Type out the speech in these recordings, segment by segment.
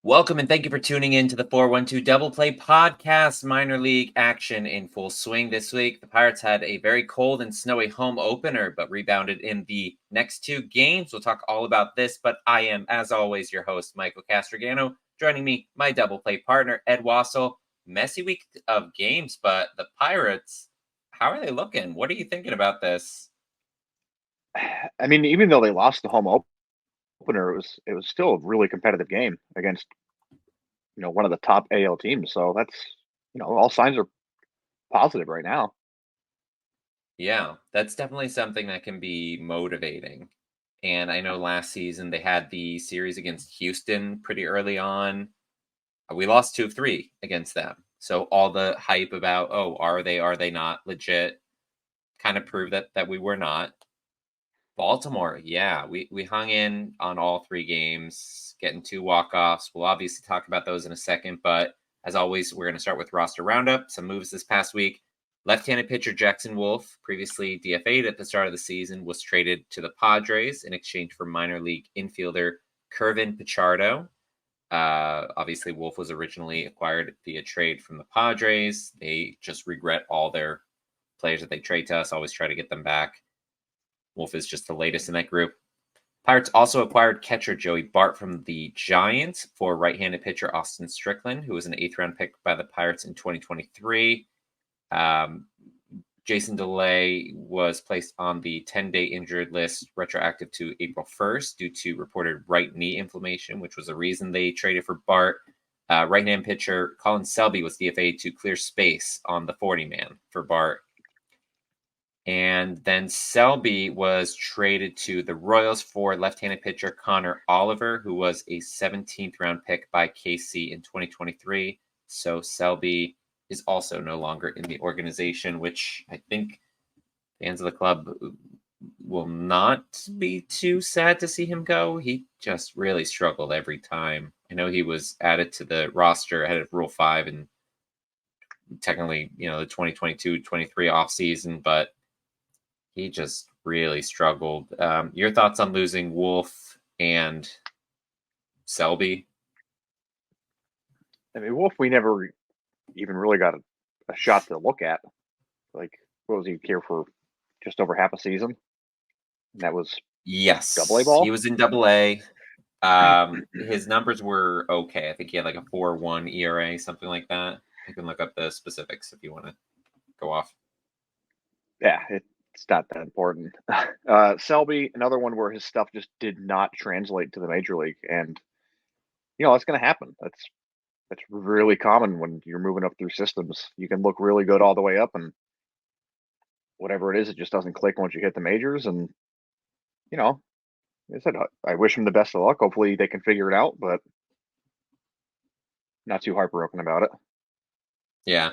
Welcome and thank you for tuning in to the 412 Double Play Podcast. Minor league action in full swing this week. The Pirates had a very cold and snowy home opener, but rebounded in the next two games. We'll talk all about this, but I am, as always, your host, Michael Castrogano. Joining me, my Double Play partner, Ed Wassel. Messy week of games, but the Pirates, how are they looking? What are you thinking about this? I mean, even though they lost the home opener, it was still a really competitive game against one of the top AL teams. So that's all signs are positive right now. Yeah, that's definitely something that can be motivating. And I know last season they had the series against Houston pretty early on. We lost 2 of 3 against them. So all the hype about, oh, are they not legit, kind of proved that we were not. Baltimore, yeah, we hung in on all 3 games, getting 2 walk-offs. We'll obviously talk about those in a second, but as always, we're going to start with roster roundup. Some moves this past week. Left-handed pitcher Jackson Wolf, previously DFA'd at the start of the season, was traded to the Padres in exchange for minor league infielder Kervin Pichardo. Obviously, Wolf was originally acquired via trade from the Padres. They just regret all their players that they trade to us, always try to get them back. Wolf is just the latest in that group. Pirates also acquired catcher Joey Bart from the Giants for right-handed pitcher Austin Strickland, who was an eighth-round pick by the Pirates in 2023. Jason DeLay was placed on the 10-day injured list retroactive to April 1st due to reported right knee inflammation, which was the reason they traded for Bart. Right-hand pitcher Colin Selby was DFA'd to clear space on the 40-man for Bart. And then Selby was traded to the Royals for left-handed pitcher Connor Oliver, who was a 17th round pick by KC in 2023. So Selby is also no longer in the organization, which I think fans of the club will not be too sad to see him go. He just really struggled every time. I know he was added to the roster ahead of Rule 5 and technically, the 2022-23 offseason, but he just really struggled. Your thoughts on losing Wolf and Selby? I mean, Wolf, we never even really got a shot to look at. Like, what was he here for? Just over half a season, and that was Double A Yes, he ball. was in Double A. His numbers were okay. I think he had like a 4.1 ERA, something like that. I can look up the specifics if you want to go off. Yeah, it's not that important. Selby, another one where his stuff just did not translate to the major league, and that's going to happen. That's really common when you're moving up through systems. You can look really good all the way up, and whatever it is, it just doesn't click once you hit the majors. And you know, I said I wish him the best of luck. Hopefully, they can figure it out, but not too heartbroken about it. Yeah.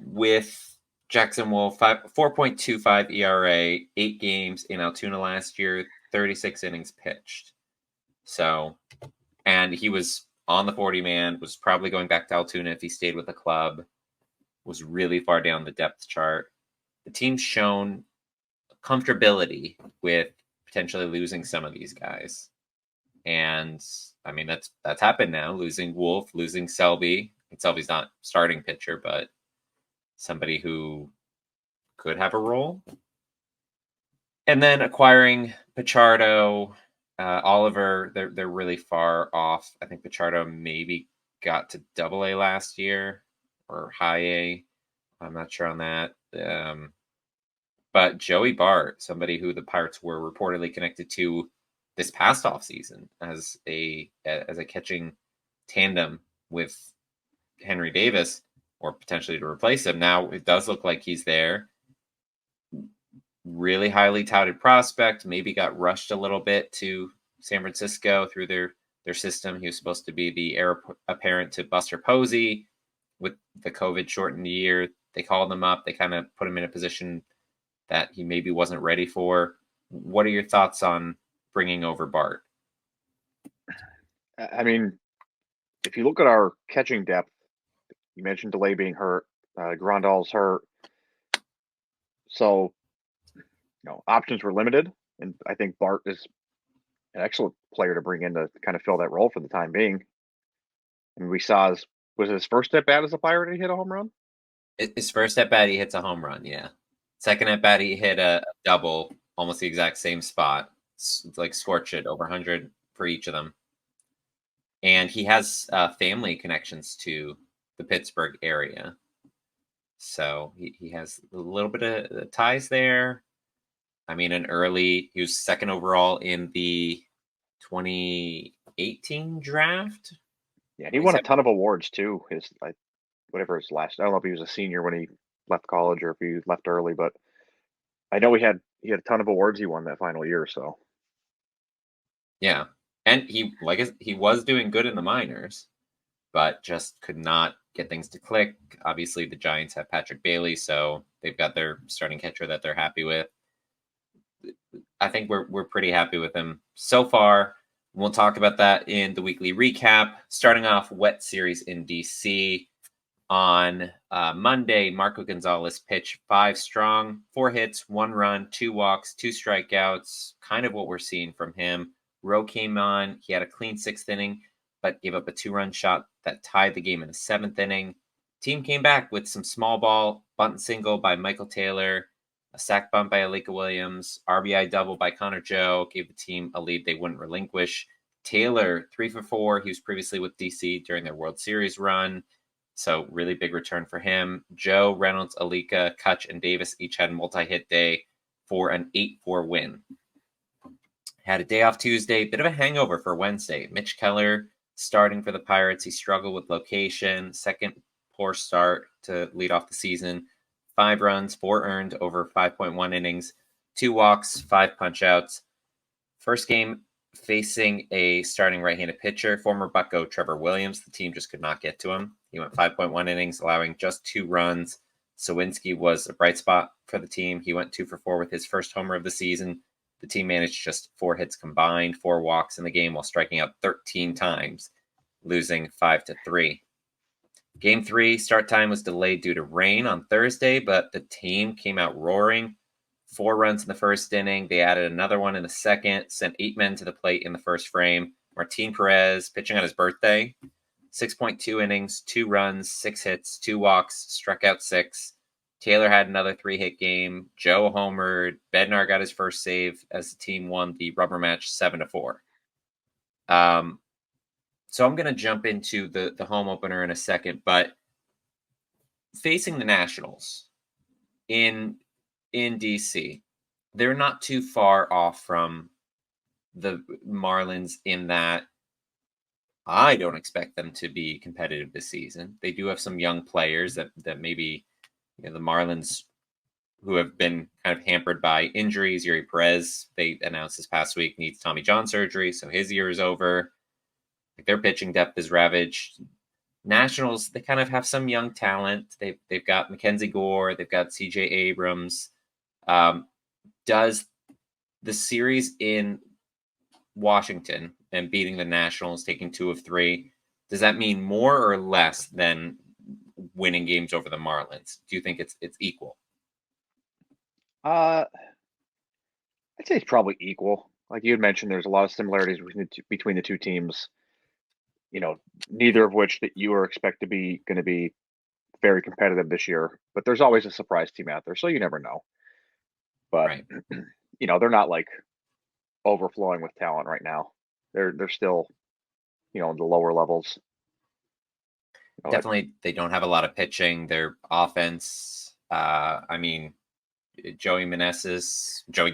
With Jackson Wolf, 4.25 ERA, 8 games in Altoona last year, 36 innings pitched. So, and he was on the 40 man, was probably going back to Altoona if he stayed with the club, was really far down the depth chart. The team's shown comfortability with potentially losing some of these guys. And I mean, that's happened now, losing Wolf, losing Selby. Selby's not starting pitcher, but somebody who could have a role. And then acquiring Pichardo, Oliver, they're really far off. I think Pichardo maybe got to Double A last year or High A. I'm not sure on that. But Joey Bart, somebody who the Pirates were reportedly connected to this past offseason as a catching tandem with Henry Davis, or potentially to replace him. Now it does look like he's there. Really highly touted prospect, maybe got rushed a little bit to San Francisco through their system. He was supposed to be the heir apparent to Buster Posey. With the COVID shortened year, they called him up. They kind of put him in a position that he maybe wasn't ready for. What are your thoughts on bringing over Bart? I mean, if you look at our catching depth, you mentioned DeLay being hurt, Grandal's hurt, so options were limited, and I think Bart is an excellent player to bring in to kind of fill that role for the time being. And we saw was his first at bat as a Pirate he hit a home run? His first at bat, he hits a home run. Yeah. Second at bat, he hit a double, almost the exact same spot. Like scorched it over 100 for each of them. And he has family connections to the Pittsburgh area. So he has a little bit of ties there. I mean, he was second overall in the 2018 draft. Yeah, he won a ton of awards too. Whatever his last, I don't know if he was a senior when he left college or if he left early, but I know he had a ton of awards he won that final year. So Yeah, and he was doing good in the minors, but just could not get things to click. Obviously, the Giants have Patrick Bailey, so they've got their starting catcher that they're happy with. I think we're pretty happy with him so far. We'll talk about that in the weekly recap. Starting off wet series in DC on Monday, Marco Gonzalez pitched 5 strong, 4 hits, 1 run, 2 walks, 2 strikeouts. Kind of what we're seeing from him. Rowe came on. He had a clean 6th inning, but gave up a 2-run shot that tied the game in the 7th inning. Team came back with some small ball, bunt and single by Michael Taylor, a sac bunt by Alika Williams, RBI double by Connor Joe, gave the team a lead they wouldn't relinquish. Taylor, 3 for 4. He was previously with DC during their World Series run. So really big return for him. Joe, Reynolds, Alika, Cutch, and Davis each had a multi-hit day for an 8-4 win. Had a day off Tuesday, bit of a hangover for Wednesday. Mitch Keller starting for the Pirates. He struggled with location. Second poor start to lead off the season. 5 runs, 4 earned over 5.1 innings, 2 walks, 5 punch-outs. First game facing a starting right-handed pitcher, former Bucko Trevor Williams. The team just could not get to him. He went 5.1 innings, allowing just 2 runs. Sawinski was a bright spot for the team. He went 2 for 4 with his first homer of the season. The team managed just 4 hits combined, 4 walks in the game while striking out 13 times, losing 5-3. Game 3 start time was delayed due to rain on Thursday, but the team came out roaring. 4 runs in the first inning. They added another one in the second, sent 8 men to the plate in the first frame. Martin Perez, pitching on his birthday, 6.2 innings, 2 runs, 6 hits, 2 walks, struck out 6. Taylor had another 3-hit game. Joe homered. Bednar got his first save as the team won the rubber match 7-4. So I'm going to jump into the home opener in a second, but facing the Nationals in DC, they're not too far off from the Marlins in that I don't expect them to be competitive this season. They do have some young players that maybe the Marlins, who have been kind of hampered by injuries. Yuri Perez, they announced this past week, needs Tommy John surgery, so his year is over. Their pitching depth is ravaged. Nationals, they kind of have some young talent. They've got Mackenzie Gore, they've got CJ Abrams. Does the series in Washington and beating the Nationals, taking 2 of 3, does that mean more or less than winning games over the Marlins? Do you think it's equal? I'd say it's probably equal. Like you had mentioned, there's a lot of similarities between the two teams. Neither of which that you expect to be going to be very competitive this year. But there's always a surprise team out there, so you never know. But Right. they're not like overflowing with talent right now. They're still, in the lower levels. Definitely, they don't have a lot of pitching. Their offense, I mean, Joey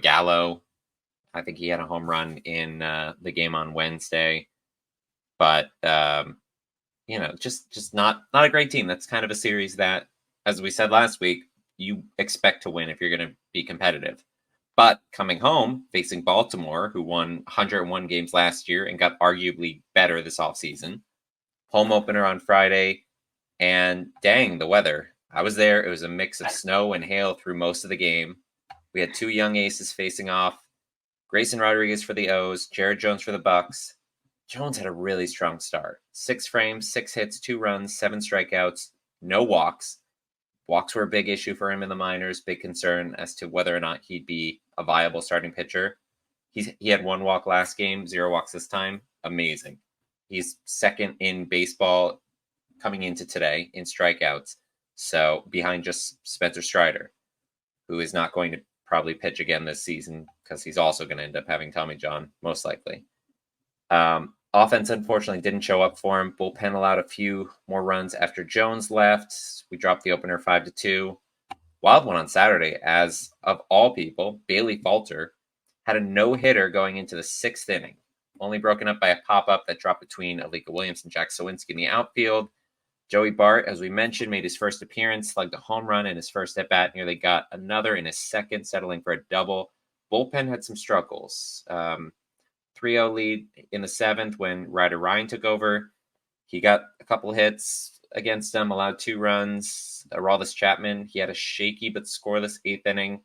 Gallo, I think he had a home run in the game on Wednesday. But just not a great team. That's kind of a series that, as we said last week, you expect to win if you're going to be competitive. But coming home, facing Baltimore, who won 101 games last year and got arguably better this offseason. Home opener on Friday, and dang, the weather. I was there. It was a mix of snow and hail through most of the game. We had 2 young aces facing off. Grayson Rodriguez for the O's, Jared Jones for the Bucks. Jones had a really strong start. 6 frames, 6 hits, 2 runs, 7 strikeouts, no walks. Walks were a big issue for him in the minors, big concern as to whether or not he'd be a viable starting pitcher. He had 1 walk last game, 0 walks this time. Amazing. He's second in baseball coming into today in strikeouts. So behind just Spencer Strider, who is not going to probably pitch again this season because he's also going to end up having Tommy John, most likely. Offense, unfortunately, didn't show up for him. Bullpen allowed a few more runs after Jones left. We dropped the opener 5-2. Wild one on Saturday, as of all people, Bailey Falter had a no-hitter going into the 6th inning, only broken up by a pop-up that dropped between Alika Williams and Jack Sawinski in the outfield. Joey Bart, as we mentioned, made his first appearance, slugged a home run in his first at-bat, nearly got another in his second, settling for a double. Bullpen had some struggles. 3-0 lead in the 7th when Ryder Ryan took over. He got a couple hits against them, allowed 2 runs. Aroldis Chapman, he had a shaky but scoreless 8th inning.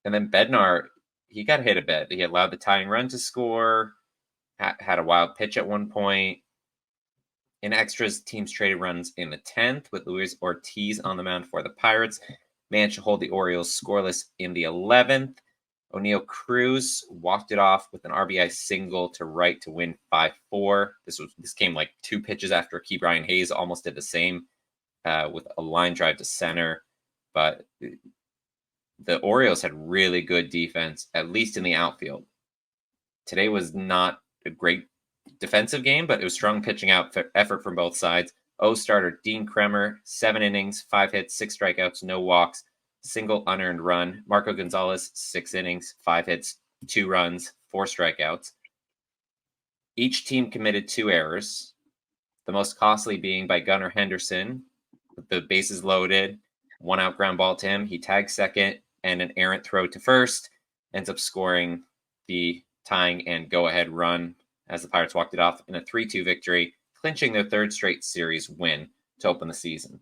And then Bednar, he got hit a bit. He allowed the tying run to score, had a wild pitch at one point. In extras, teams traded runs in the 10th with Luis Ortiz on the mound for the Pirates. Managed to hold the Orioles scoreless in the 11th. O'Neill Cruz walked it off with an RBI single to right to win 5-4. This came like 2 pitches after Key Brian Hayes almost did the same with a line drive to center. But the Orioles had really good defense, at least in the outfield. Today was not a great defensive game, but it was strong pitching out effort from both sides. Starter Dean Kremer, 7 innings, 5 hits, 6 strikeouts, no walks, single unearned run. Marco Gonzalez, 6 innings, 5 hits, 2 runs, 4 strikeouts. Each team committed 2 errors, the most costly being by Gunnar Henderson, with the bases loaded, 1 out ground ball to him. He tags second, and an errant throw to first, ends up scoring the tying and go-ahead run as the Pirates walked it off in a 3-2 victory, clinching their 3rd straight series win to open the season.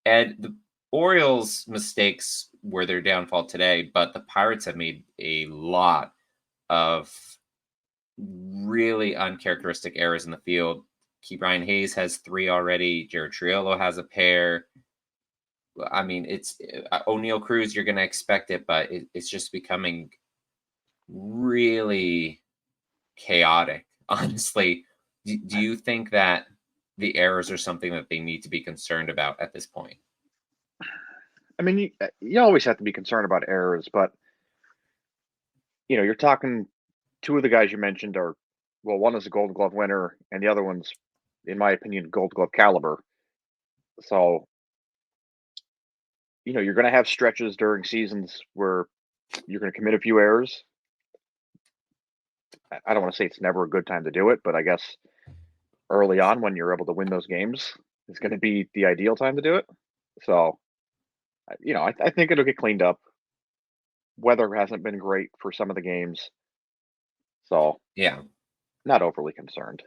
Ed, the Orioles' mistakes were their downfall today, but the Pirates have made a lot of really uncharacteristic errors in the field. Key Brian Hayes has 3 already. Jared Triolo has a pair. I mean, it's O'Neill Cruz, you're going to expect it, but it's just becoming really chaotic, honestly. Do you think that the errors are something that they need to be concerned about at this point? I mean, you always have to be concerned about errors, but you're talking 2 of the guys you mentioned are, well, one is a Gold Glove winner, and the other one's, in my opinion, Gold Glove caliber. So, you're going to have stretches during seasons where you're going to commit a few errors. I don't want to say it's never a good time to do it, but I guess early on when you're able to win those games is going to be the ideal time to do it. So, I think it'll get cleaned up. Weather hasn't been great for some of the games. So, Yeah, not overly concerned.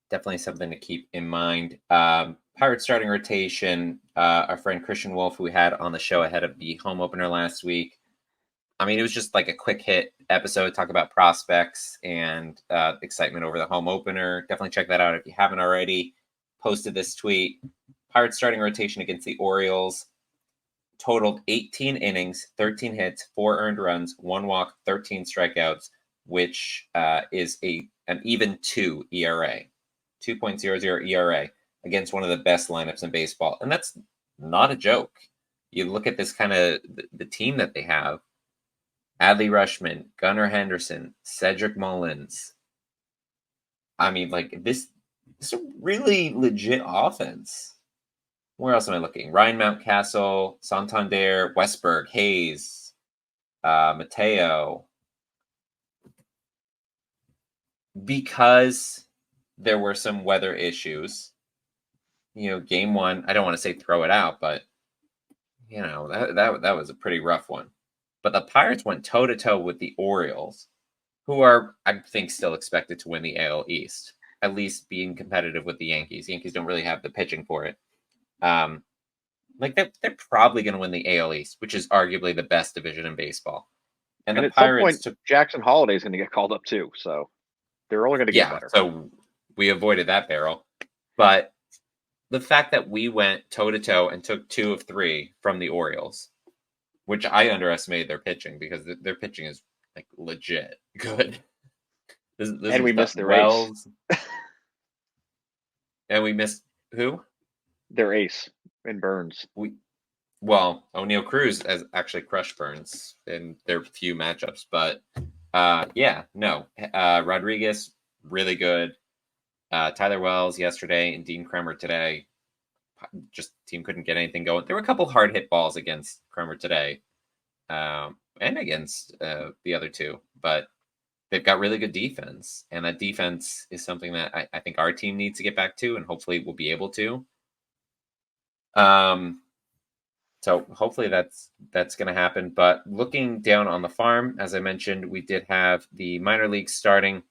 definitely something to keep in mind. Pirates starting rotation, our friend Christian Wolf, who we had on the show ahead of the home opener last week. I mean, it was just like a quick hit episode, talk about prospects and excitement over the home opener. Definitely check that out if you haven't already. Posted this tweet. Pirates starting rotation against the Orioles totaled 18 innings, 13 hits, 4 earned runs, 1 walk, 13 strikeouts, which is an even 2 ERA, 2.00 ERA against one of the best lineups in baseball. And that's not a joke. You look at this kind of the team that they have. Adley Rushman, Gunnar Henderson, Cedric Mullins. I mean, like this is a really legit offense. Where else am I looking? Ryan Mountcastle, Santander, Westberg, Hayes, Mateo. Because there were some weather issues, game 1, I don't want to say throw it out, but that was a pretty rough one. But the Pirates went toe-to-toe with the Orioles, who are, I think, still expected to win the AL East, at least being competitive with the Yankees. Yankees don't really have the pitching for it. They're probably going to win the AL East, which is arguably the best division in baseball. And the at some Pirates point, Jackson Holliday is going to get called up too, so they're only going to get better. So we avoided that barrel. But the fact that we went toe-to-toe and took 2 of 3 from the Orioles, which I underestimated their pitching because their pitching is like legit good. And we missed their ace. And we missed who? Their ace in Burns. Well, O'Neal Cruz has actually crushed Burns in their few matchups, but yeah, no. Rodriguez, really good. Tyler Wells yesterday and Dean Kremer today. Just team couldn't get anything going. There were a couple hard hit balls against Kremer today, and against the other two, but they've got really good defense, and that defense is something that I think our team needs to get back to, and hopefully we'll be able to. Um, so hopefully that's going to happen. But looking down on the farm, as I mentioned, we did have the minor leagues starting.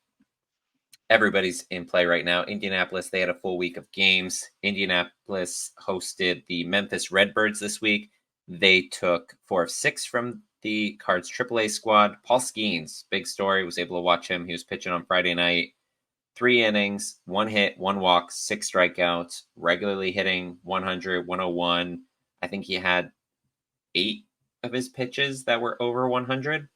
Everybody's in play right now. Indianapolis, they had a full week of games. Indianapolis hosted the Memphis Redbirds this week. They took 4 of 6 from the Cards AAA squad. Paul Skeens, big story, was able to watch him. He was pitching on Friday night. 3 innings, 1 hit, 1 walk, 6 strikeouts, regularly hitting 100, 101. I think he had 8 of his pitches that were over 100.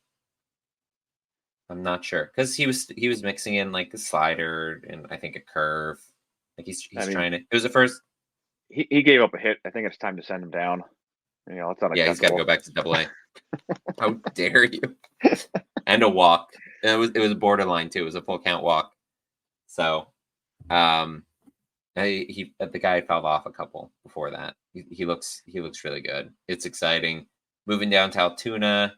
I'm not sure because he was mixing in like the slider and I think a curve. Like I he's mean, trying to. It was the first. he gave up a hit. I think it's time to send him down. It's Yeah, he's got to unacceptable. go back to Double A. How dare you? And a walk. And it was borderline too. It was a full count walk. So, um, the guy fouled off a couple before that. He looks really good. It's exciting. Moving down to Altoona,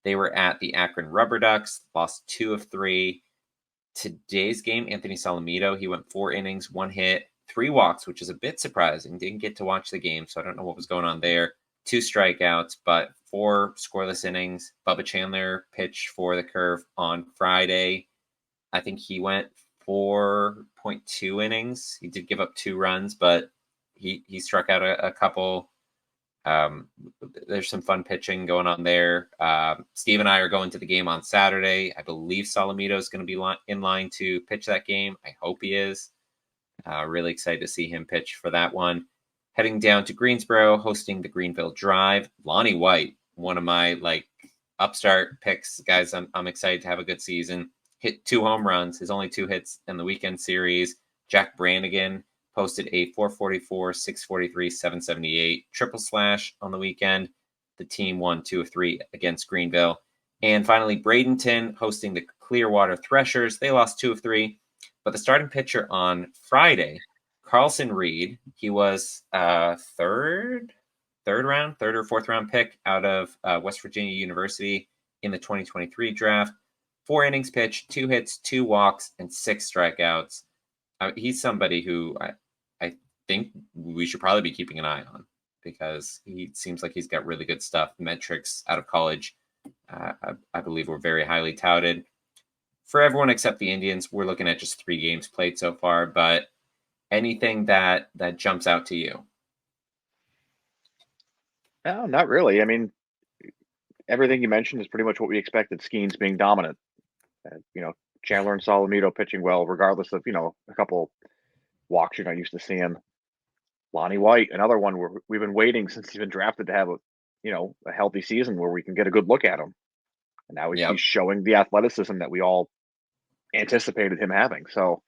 they were at the Akron Rubber Ducks. Lost 2 of 3. Today's game, Anthony Salamito, he went 4 innings, 1 hit, 3 walks, which is a bit surprising. Didn't get to watch the game, so I don't know what was going on there. 2 strikeouts, but 4 scoreless innings. Bubba Chandler pitched for the Curve on Friday. I think he went 4.2 innings. He did give up 2 runs, but he struck out a couple. Um, there's some fun pitching going on there. Steve and I are going to the game on Saturday. I believe Salamito is going to be in line to pitch that game. I hope he is. Really excited to see him pitch for that one. Heading down to Greensboro, hosting the Greenville Drive. Lonnie White, one of my upstart picks, guys. I'm excited to have a good season. Hit 2 home runs. His only 2 hits in the weekend series. Jack Brannigan posted a 444, 643, 778 triple slash on the weekend. The team won 2 of 3 against Greenville. And finally, Bradenton hosting the Clearwater Threshers. They lost 2 of 3. But the starting pitcher on Friday, Carlson Reed, he was third or fourth round pick out of West Virginia University in the 2023 draft. 4 innings pitched, 2 hits, 2 walks, and 6 strikeouts. He's somebody who I think we should probably be keeping an eye on because he seems like he's got really good stuff. Metrics out of college, I believe, were very highly touted. For everyone except the Indians, we're looking at just 3 games played so far, but anything that jumps out to you? No, not really. I mean, everything you mentioned is pretty much what we expected. Skeens being dominant. Chandler and Salamito pitching well, regardless of a couple walks you're not used to seeing. Lonnie White, another one where we've been waiting since he's been drafted to have a healthy season where we can get a good look at him. And now he's Yep. showing the athleticism that we all anticipated him having. So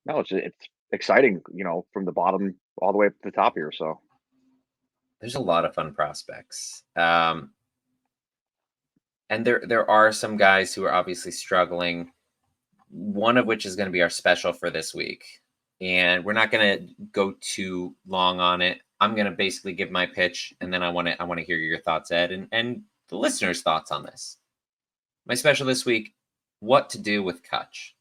no, it's exciting, from the bottom all the way up to the top here. So There's a lot of fun prospects. And there are some guys who are obviously struggling, one of which is going to be our special for this week. And we're not going to go too long on it. I'm going to basically give my pitch, and then I want to hear your thoughts, Ed, and the listeners' thoughts on this. My special this week: what to do with Cutch.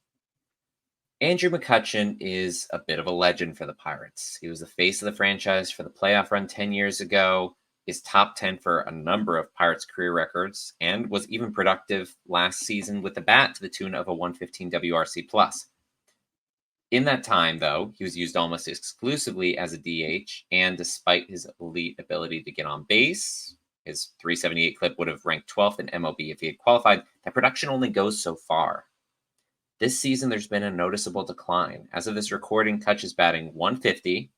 Andrew McCutchen is a bit of a legend for the Pirates. He was the face of the franchise for the playoff run 10 years ago, is top 10 for a number of Pirates career records, and was even productive last season with the bat to the tune of a 115 WRC+. In that time, though, he was used almost exclusively as a DH, and despite his elite ability to get on base, his 378 clip would have ranked 12th in MLB if he had qualified. That production only goes so far. This season, there's been a noticeable decline. As of this recording, Cutch is batting 150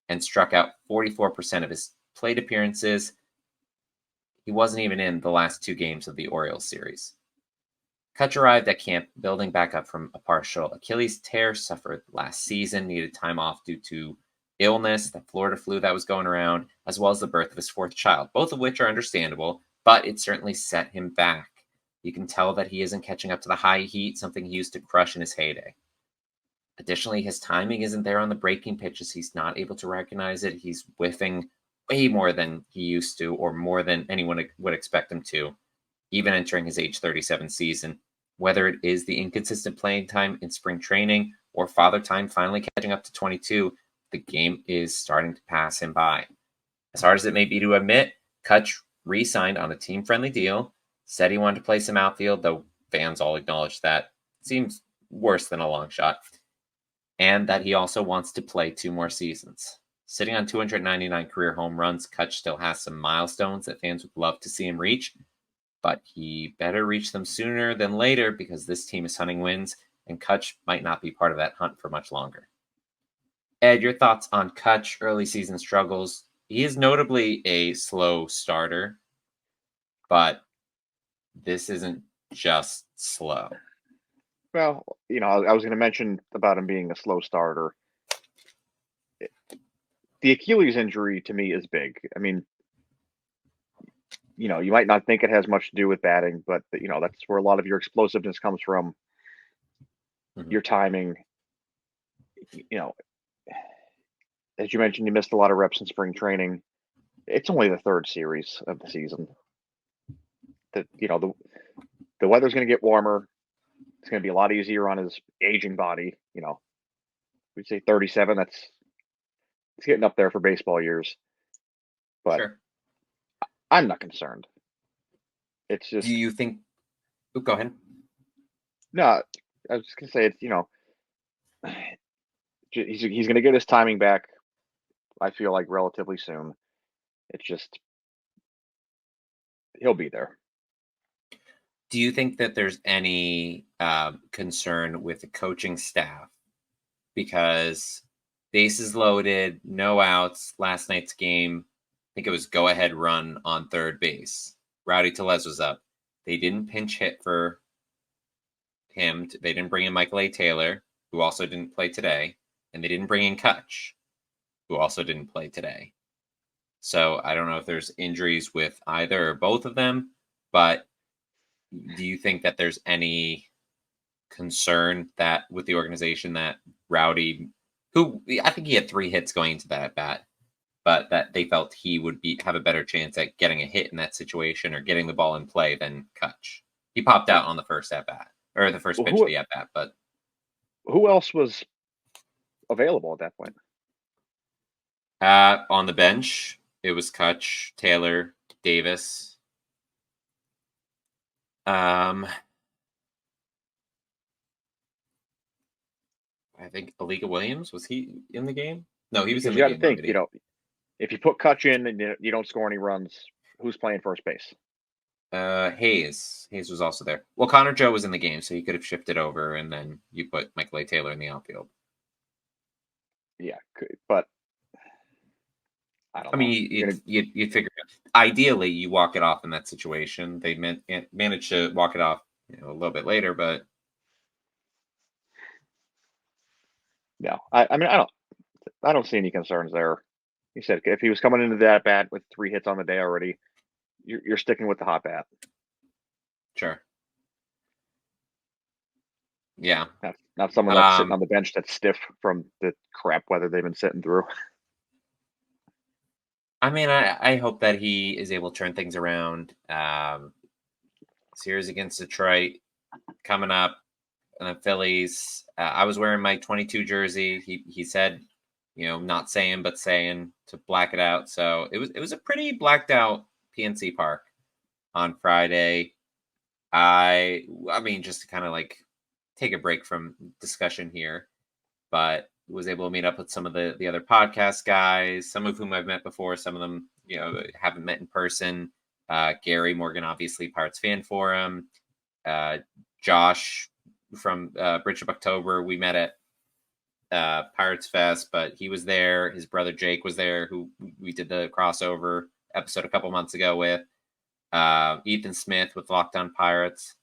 and struck out 44% of his plate appearances. He wasn't even in the last 2 games of the Orioles series. Cutch arrived at camp building back up from a partial Achilles tear suffered last season, needed time off due to illness, the Florida flu that was going around, as well as the birth of his fourth child, both of which are understandable, but it certainly set him back. You can tell that he isn't catching up to the high heat, something he used to crush in his heyday. Additionally, his timing isn't there on the breaking pitches. He's not able to recognize it. He's whiffing way more than he used to, or more than anyone would expect him to, even entering his age 37 season. Whether it is the inconsistent playing time in spring training or father time finally catching up to 22, the game is starting to pass him by. As hard as it may be to admit, Cutch re signed on a team friendly deal, said he wanted to play some outfield, though fans all acknowledge that seems worse than a long shot, and that he also wants to play 2 more seasons. Sitting on 299 career home runs, Cutch still has some milestones that fans would love to see him reach, but he better reach them sooner than later because this team is hunting wins, and Cutch might not be part of that hunt for much longer. Ed, your thoughts on Cutch early season struggles? He is notably a slow starter, but this isn't just slow. Well, I was going to mention about him being a slow starter. The Achilles injury to me is big. I mean, you might not think it has much to do with batting, but that's where a lot of your explosiveness comes from, your timing. As you mentioned, you missed a lot of reps in spring training. It's only the third series of the season. The weather's going to get warmer. It's going to be a lot easier on his aging body. We'd say 37. It's getting up there for baseball years. But Sure. I'm not concerned. It's Do just you think? Oh, go ahead. no. I was just gonna say it's he's going to get his timing back. I feel like relatively soon. It's just he'll be there. Do you think that there's any concern with the coaching staff? Because bases loaded, no outs, last night's game, I think it was go ahead run on third base. Rowdy Tellez was up. They didn't pinch hit for him. They didn't bring in Michael A. Taylor, who also didn't play today. And they didn't bring in Cutch, who also didn't play today. So I don't know if there's injuries with either or both of them, but do you think that there's any concern that with the organization that Rowdy, who I think he had 3 hits going into that at bat, but that they felt he would have a better chance at getting a hit in that situation or getting the ball in play than Cutch. He popped out on the first at bat or the first Well, pitch of the at bat, but who else was available at that point? on the bench it was Cutch, Taylor, Davis. I think Aliga Williams, was he in the game? No, he was in Because the you got to game think, already. if you put Cutch in and you don't score any runs, who's playing first base? Hayes was also there. Well, Connor Joe was in the game, so he could have shifted over, and then you put Michael A. Taylor in the outfield. Yeah, but I don't I know. mean, you figure ideally you walk it off in that situation. They managed to walk it off, a little bit later, but no. I mean, I don't see any concerns there. He said if he was coming into that bat with 3 hits on the day already, you're sticking with the hot bat. sure, yeah. Not someone that's sitting on the bench that's stiff from the crap weather they've been sitting through. I mean, I hope that he is able to turn things around. Series against Detroit coming up, and the Phillies. I was wearing my 22 jersey. He said, not saying but saying to black it out. So it was a pretty blacked out PNC Park on Friday. I mean, just to kind of like take a break from discussion here, but was able to meet up with some of the other podcast guys, some of whom I've met before, some of them, haven't met in person. Gary Morgan, obviously Pirates Fan Forum. Josh from Bridge of October, we met at Pirates Fest, but he was there. His brother Jake was there, who we did the crossover episode a couple months ago with. Ethan Smith with Locked On Pirates.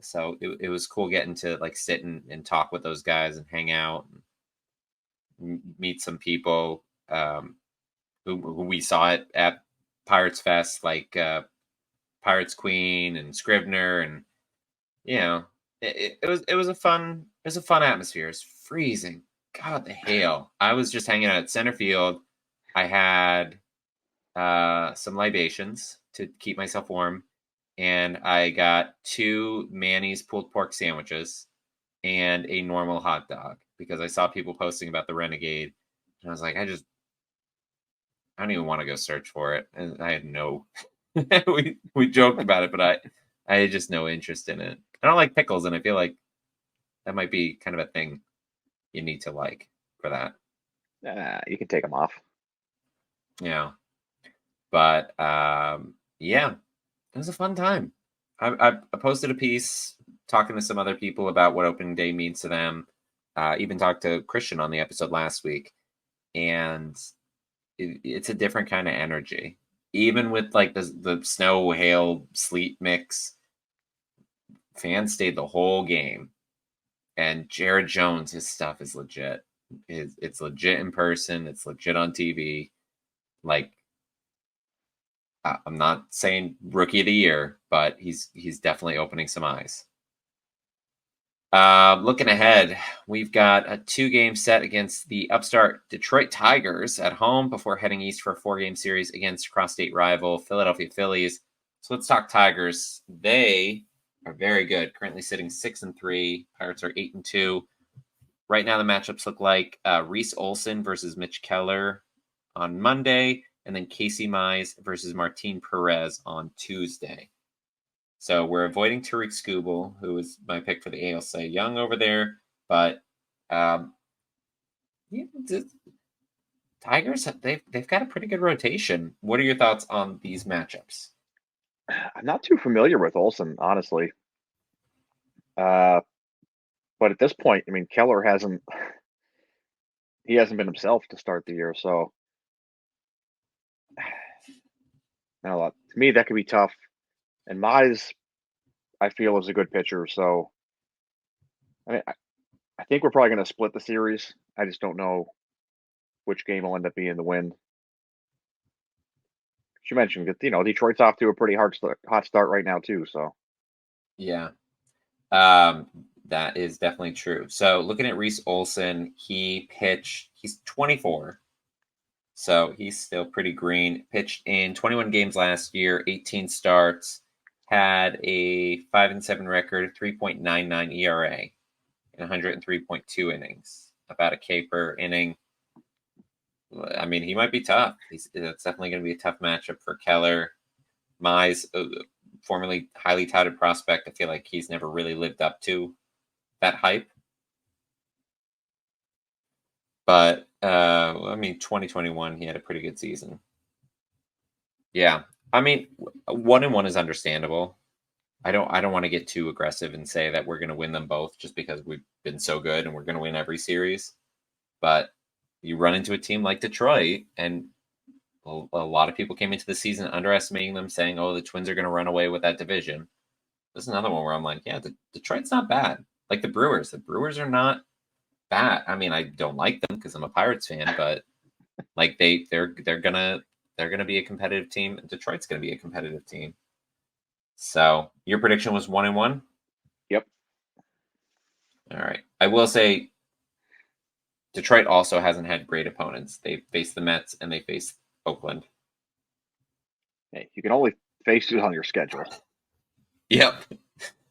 So it was cool getting to like sit and talk with those guys and hang out and meet some people who we saw it at Pirates Fest, like Pirates Queen and Scrivener, and you know, it was a fun atmosphere. It's freezing. God, the hail. I was just hanging out at center field. I had some libations to keep myself warm, and I got two Manny's pulled pork sandwiches and a normal hot dog because I saw people posting about the Renegade, and I was like, I don't even want to go search for it, and I had no. we joked about it, but I had just no interest in it. I don't like pickles, and I feel like that might be kind of a thing you need to like for that. You can take them off. Yeah, but yeah, it was a fun time. I posted a piece talking to some other people about what opening day means to them. Even talked to Christian on the episode last week, and it's a different kind of energy. Even with like the snow, hail, sleet mix, fans stayed the whole game. And Jared Jones, his stuff is legit. It's legit in person. It's legit on TV. Like I'm not saying rookie of the year, but he's definitely opening some eyes. Looking ahead, we've got a 2-game set against the upstart Detroit Tigers at home before heading east for a 4-game series against cross-state rival Philadelphia Phillies. So let's talk Tigers. They are very good. Currently sitting 6-3. Pirates are 8-2. Right now, the matchups look like Reese Olson versus Mitch Keller on Monday, and then Casey Mize versus Martin Perez on Tuesday. So we're avoiding Tariq Skubal, who was my pick for the AL Cy Young over there. But yeah, Tigers, they've got a pretty good rotation. What are your thoughts on these matchups? I'm not too familiar with Olson, honestly. Uh, but at this point, I mean, Keller hasn't been himself to start the year, so to me that could be tough. And Mize, I feel, is a good pitcher, so I mean, I think we're probably going to split the series. I just don't know which game will end up being the win. You mentioned that Detroit's off to a pretty hot start right now too. So Yeah, that is definitely true. So looking at Reese Olson, he's 24. So he's still pretty green. Pitched in 21 games last year, 18 starts, had a 5-7 record, 3.99 ERA, and 103.2 innings, about a K per inning. I mean, he might be tough. It's definitely going to be a tough matchup for Keller. Mize, formerly highly touted prospect, I feel like he's never really lived up to that hype. But I mean, 2021, he had a pretty good season. Yeah, I mean, 1-1 is understandable. I don't want to get too aggressive and say that we're going to win them both just because we've been so good and we're going to win every series. But you run into a team like Detroit, and a lot of people came into the season underestimating them, saying, "Oh, the Twins are going to run away with that division." This is another one where I'm like, "Yeah, Detroit's not bad." Like the Brewers. The Brewers are not bad. I mean, I don't like them because I'm a Pirates fan, but like they're gonna be a competitive team. Detroit's gonna be a competitive team. So your prediction was 1-1. yep. All right. I will say Detroit also hasn't had great opponents. They faced the Mets and they faced Oakland. Hey, you can only face it on your schedule. Yep.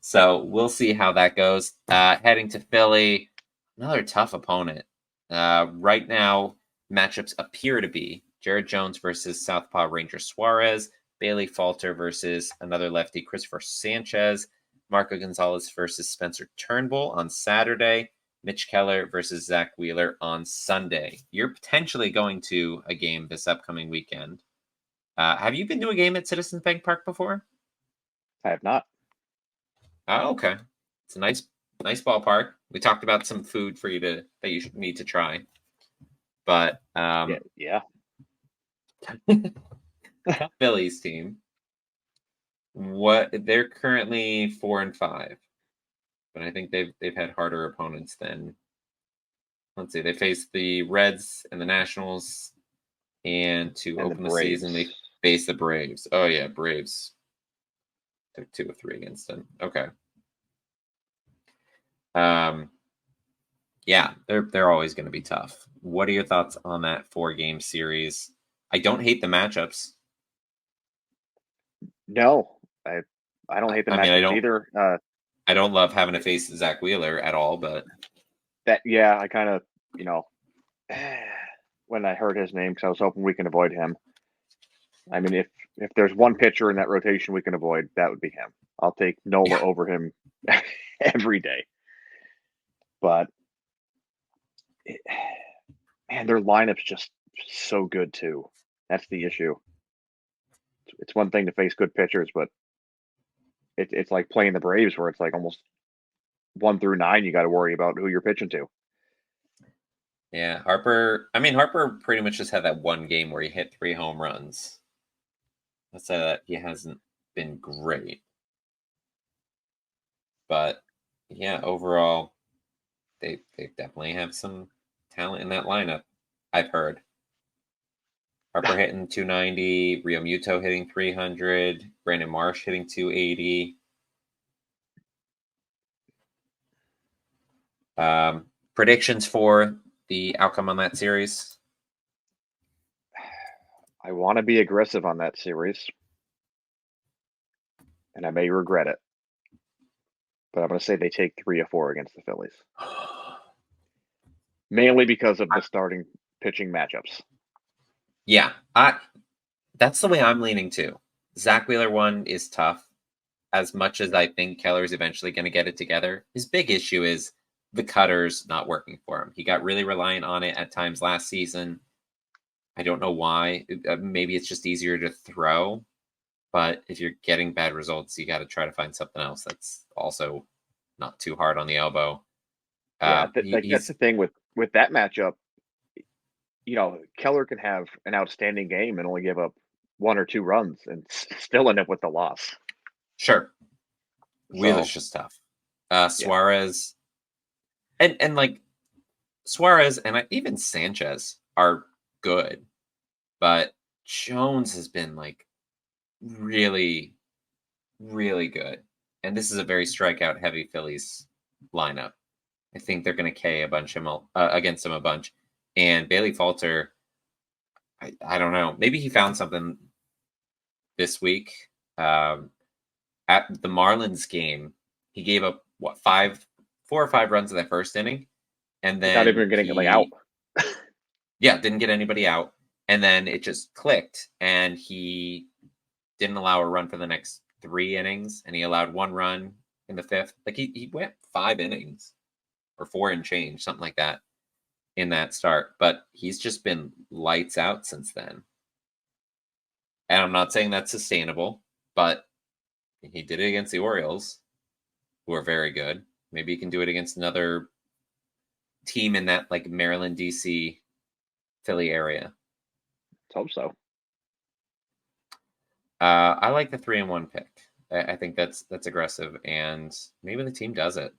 So we'll see how that goes. Heading to Philly, another tough opponent. Right now, matchups appear to be Jared Jones versus Southpaw Ranger Suarez, Bailey Falter versus another lefty, Christopher Sanchez, Marco Gonzalez versus Spencer Turnbull on Saturday, Mitch Keller versus Zach Wheeler on Sunday. You're potentially going to a game this upcoming weekend. Have you been to a game at Citizens Bank Park before? I have not. Oh, okay. It's a nice ballpark. We talked about some food for you that you should need to try. But Yeah, yeah. Phillies team. What they're currently 4-5, but I think they've had harder opponents than. Let's see, they faced the Reds and the Nationals, and to And the open the season, Braves. they faced the Braves. Oh yeah, Braves took 2 of 3 against them. Okay. Um, yeah, they're always going to be tough. What are your thoughts on that 4-game series? I don't hate the matchups. No, I don't hate the I mean, I matchups don't either. I don't love having to face Zach Wheeler at all, but That yeah, I kind of you know when I heard his name because I was hoping we can avoid him. I mean, if there's one pitcher in that rotation we can avoid, that would be him. I'll take Nola yeah, over him every day. But man, their lineup's just so good too. That's the issue. It's one thing to face good pitchers, but it's like playing the Braves, where it's like almost 1 through 9. You got to worry about who you're pitching to. yeah. Harper. I mean, Harper pretty much just had that one game where he hit 3 home runs. Let's say that he hasn't been great, but yeah, overall, they definitely have some talent in that lineup. I've heard Harper hitting 290, Rio Muto hitting 300, Brandon Marsh hitting 280. Predictions for the outcome on that series? I want to be aggressive on that series, and I may regret it, but I'm going to say they take 3 or 4 against the Phillies, mainly because of the starting pitching matchups. Yeah, I that's the way I'm leaning too. Zach Wheeler one is tough. As much as I think Keller's eventually going to get it together, his big issue is the cutters not working for him. He got really reliant on it at times last season. I don't know why. Maybe it's just easier to throw, but if you're getting bad results, you got to try to find something else that's also not too hard on the elbow. Yeah, like that's He's the thing with that matchup. Keller can have an outstanding game and only give up 1 or 2 runs and still end up with the loss. sure. Wheeler's So just tough. yeah, Suarez and like Suarez and even Sanchez are good, but Jones has been like really, really good. And this is a very strikeout heavy Phillies lineup. I think they're going to K a bunch against him a bunch. And Bailey Falter, I don't know. Maybe he found something this week. Um, at the Marlins game, he gave up 4 or 5 runs in that first inning, and without then even getting like out. he yeah didn't get anybody out, and then it just clicked, and he didn't allow a run for the next 3 innings, and he allowed 1 run in the fifth. Like he went 5 innings or 4 and change, something like that in that start. But he's just been lights out since then. And I'm not saying that's sustainable, but he did it against the Orioles, who are very good. Maybe he can do it against another team in that like Maryland, DC, Philly area. Let's hope so. I like the 3-1 pick. I think that's aggressive, and maybe the team does it.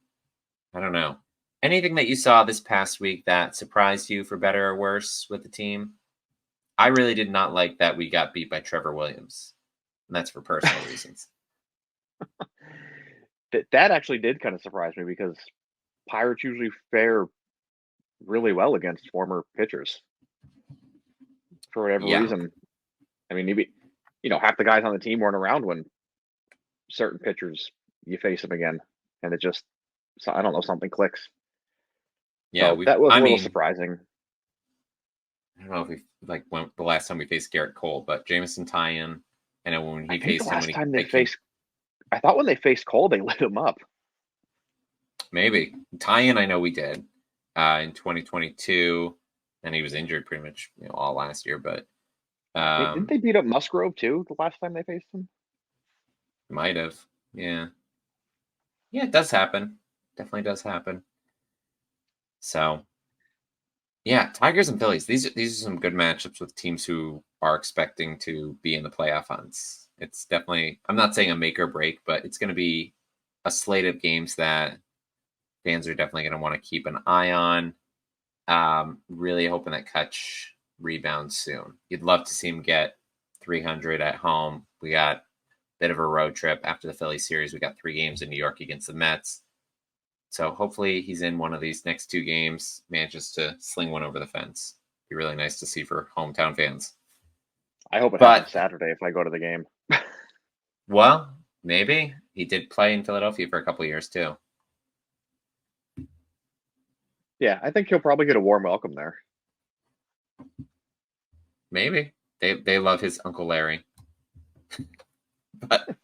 I don't know. Anything that you saw this past week that surprised you for better or worse with the team? I really did not like that we got beat by Trevor Williams, and that's for personal reasons. That actually did kind of surprise me because Pirates usually fare really well against former pitchers for whatever Yeah, reason. I mean, maybe half the guys on the team weren't around when certain pitchers you face them again, and it just I don't know, something clicks. yeah. So We. that was a I little mean, surprising. I don't know if we like when the last time we faced Garrett Cole, but Jamison Tyon. I know when I he think the faced him last when he time they they came. faced, I thought when they faced Cole, they lit him up. Maybe Tyon. I know we did in 2022, and he was injured pretty much all last year, but Didn't um, they beat up Musgrove too the last time they faced him? might have. Yeah, yeah. It does happen. Definitely does happen. So yeah, Tigers and Phillies. These are some good matchups with teams who are expecting to be in the playoff hunts. It's definitely, I'm not saying a make or break, but it's going to be a slate of games that fans are definitely going to want to keep an eye on. Really hoping that Cutch rebounds soon. You'd love to see him get 300 at home. We got a bit of a road trip after the Philly series. We got 3 games in New York against the Mets. So hopefully he's in one of these next 2 games, manages to sling one over the fence. Be really nice to see for hometown fans. I hope it But, happens Saturday if I go to the game. well, maybe. He did play in Philadelphia for a couple years too. Yeah, I think he'll probably get a warm welcome there. Maybe. They love his Uncle Larry. But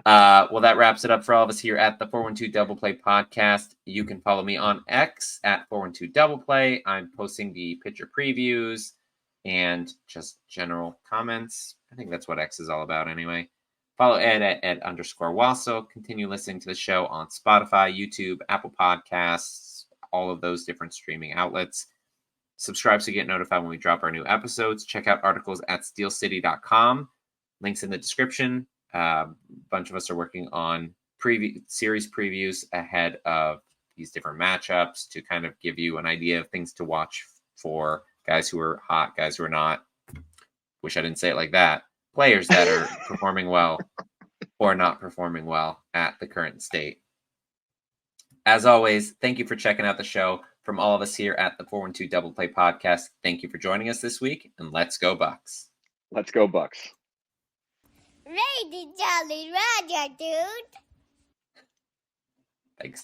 well, that wraps it up for all of us here at the 412 Double Play podcast. You can follow me on X at 412 Double Play. I'm posting the pitcher previews and just general comments. I think that's what X is all about anyway. Follow Ed at ed_Wasso. Continue listening to the show on Spotify, YouTube, Apple Podcasts, all of those different streaming outlets. Subscribe so you get notified when we drop our new episodes. Check out articles at steelcity.com. Links in the description. A bunch of us are working on series previews ahead of these different matchups to kind of give you an idea of things to watch for guys who are hot, guys who are not. Wish I didn't say it like that. Players that are performing well or not performing well at the current state. As always, thank you for checking out the show. From all of us here at the 412 Double Play podcast, thank you for joining us this week, and let's go Bucks. Let's go Bucks. Lady Jolly Roger, dude. Thanks.